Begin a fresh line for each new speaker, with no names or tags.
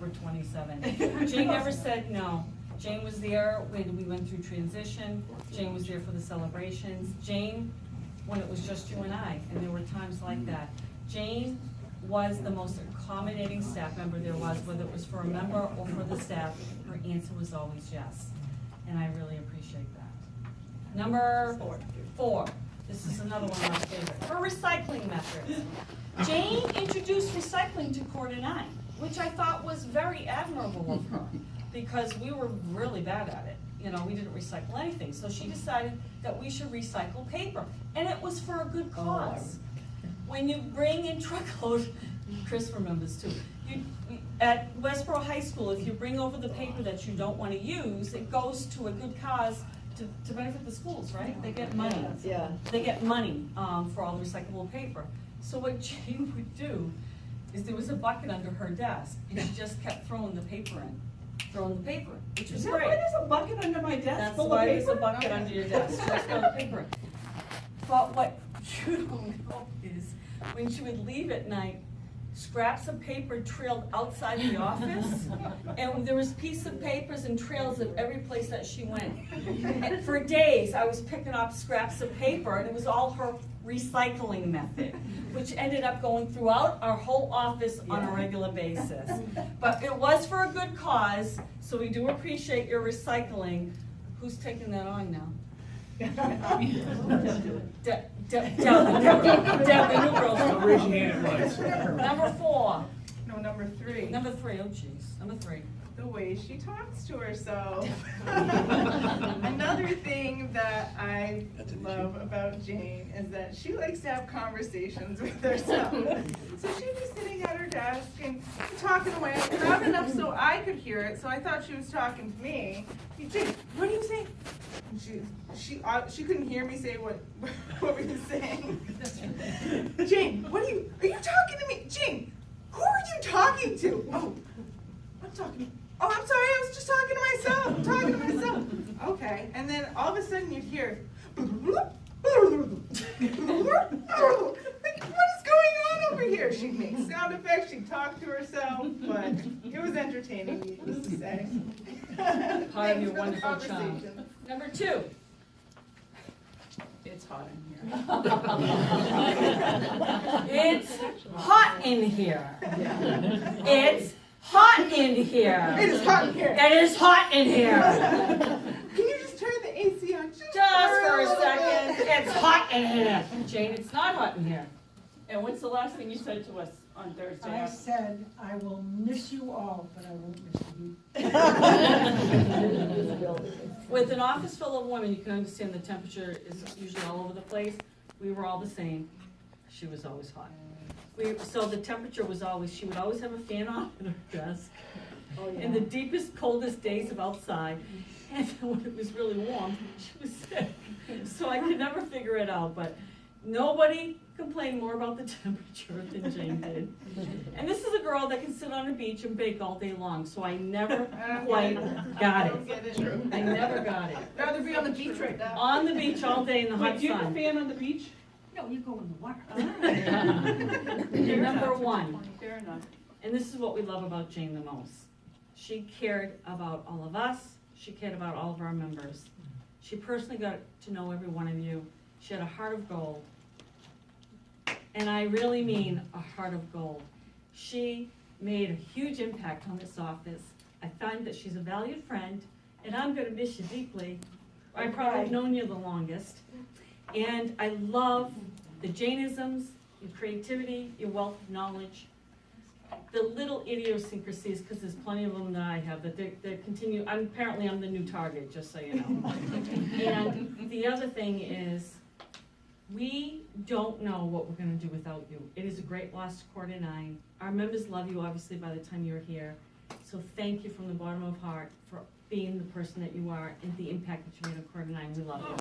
October 27. Jane never said no. Jane was there when we went through transition. Jane was there for the celebrations. Jane, when it was just you and I, and there were times like that. Jane was the most accommodating staff member there was, whether it was for a member or for the staff. Her answer was always yes, and I really appreciate that. Number 4. This is another one of my favorites. Her recycling methods. Jane introduced recycling to Coeur d'Alene, which I thought was very admirable of her, because we were really bad at it. You know, we didn't recycle anything. So she decided that we should recycle paper, and it was for a good cause. When you bring in truckload, Chris remembers too, at Westboro High School, if you bring over the paper that you don't want to use, it goes to a good cause to benefit the schools, right? They get money.
Yeah.
They get money for all the recyclable paper. So what Jane would do is there was a bucket under her desk, and she just kept throwing the paper in, which was great.
Why there's a bucket under my desk
That's
full
why
of
there's a
paper?
bucket under your desk, just throw the paper in. But what you don't know is, when she would leave at night, scraps of paper trailed outside the office, and there was pieces of papers and trails of every place that she went. And for days, I was picking up scraps of paper, and it was all her recycling method, which ended up going throughout our whole office on a regular basis. But it was for a good cause, so we do appreciate your recycling. Who's taking that on now? Deb, the new girls.
Raise your hand once.
Number 4.
No, number 3.
Number 3, oh jeez. Number 3.
The way she talks to herself. Another thing that I love about Jane is that she likes to have conversations with herself. So she'd be sitting at her desk and talking away, loud enough so I could hear it, so I thought she was talking to me. Hey, Jane, what do you say? And she couldn't hear me say what we were saying. Jane, are you talking to me? Jane, who are you talking to? Oh, I'm talking. Oh, I'm sorry, I was just talking to myself. I'm talking to myself. Okay, and then all of a sudden you'd hear, like, what is going on over here? She'd make sound effects, she'd talk to herself, but it was entertaining, needless to say.
Part of your wonderful charm. Number 2.
It's hot in here.
It's hot in here. It's hot in here.
It is hot in here.
It is hot in here.
Can you just turn the AC on
Just for a second. It's hot in here. Jane, it's not hot in here. And what's the last thing you said to us on Thursday?
I said, I will miss you all, but I won't miss you.
With an office full of women, you can understand the temperature is usually all over the place. We were all the same. She was always hot. So the temperature was always, she would always have a fan on at her desk.
Oh, yeah.
In the deepest, coldest days of outside. And when it was really warm, she was sick. So I could never figure it out, but nobody complained more about the temperature than Jane did. And this is a girl that can sit on a beach and bake all day long, so I never quite got it. I never got it.
Rather be on the beach right now.
On the beach all day in the hot
Wait, do you have a
sun.
fan on the beach?
No, you go in the water.
And number 1,
Fair enough.
and this is what we love about Jane the most. She cared about all of us. She cared about all of our members. She personally got to know every one of you. She had a heart of gold. And I really mean a heart of gold. She made a huge impact on this office. I find that she's a valued friend, and I'm going to miss you deeply. I probably have known you the longest. And I love the Janeisms, your creativity, your wealth of knowledge, the little idiosyncrasies, because there's plenty of them that I have, that they continue. Apparently I'm the new target, just so you know. And the other thing is, we don't know what we're going to do without you. It is a great loss to Coeur d'Alene. Our members love you, obviously, by the time you're here. So thank you from the bottom of heart for being the person that you are and the impact that you made on Coeur d'Alene. We love you.